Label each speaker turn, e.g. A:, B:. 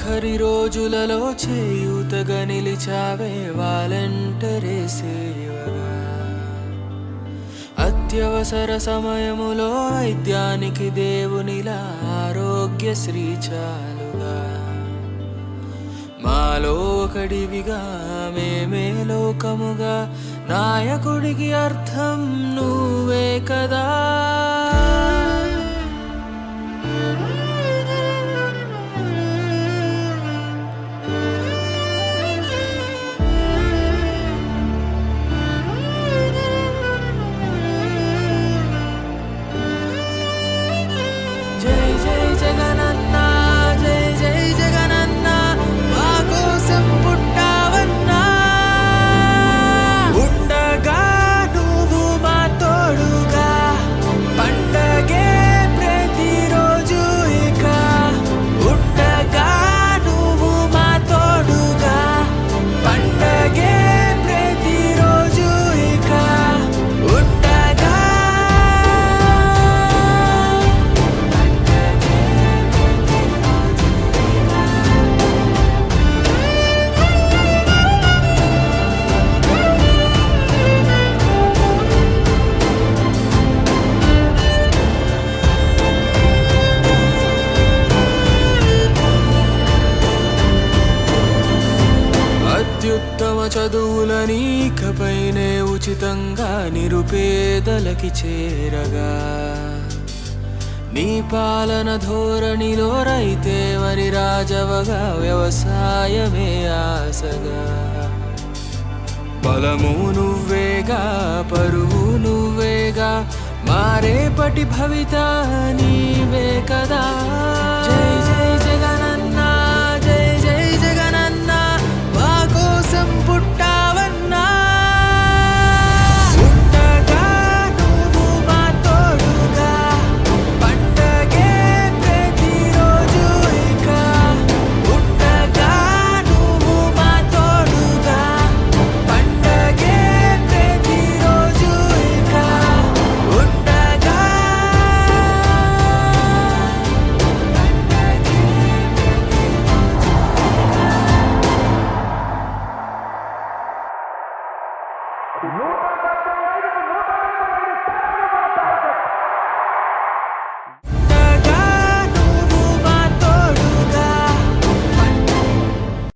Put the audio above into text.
A: ఆఖరి రోజులలో చేయూతగా నిలిచావే వాలంటరీ సేవగా. అత్యవసర సమయములో వైద్యానికి దేవునిలా ఆరోగ్యశ్రీ చాలుగా. మాలో ఒకడివిగా మేమే లోకముగా నాయకుడికి అర్థం నువ్వే కదా. జై జై జగనన్నా, జై జై జగనన్నా, మా కోసం పుట్టావన్నా. ఉండగా నువ్వు మా తోడుగా, పండగే ప్రతిరోజు ఇక. ఉండగా నువ్వు మా తోడుగా, పండగే ప్రతిరోజు ఇక. ఉండగా అత్యుత్తమ చదువులనీకపైనే ఉచితంగా నిరుపేదలకి చేరగా. నీ పాలన ధోరణిలో రైతే మరి రాజవగా, వ్యవసాయమే ఆశగా. బలము నువ్వేగా, పరువు నువ్వేగా, మారేపటి భవిత నీవే కదా. జై జై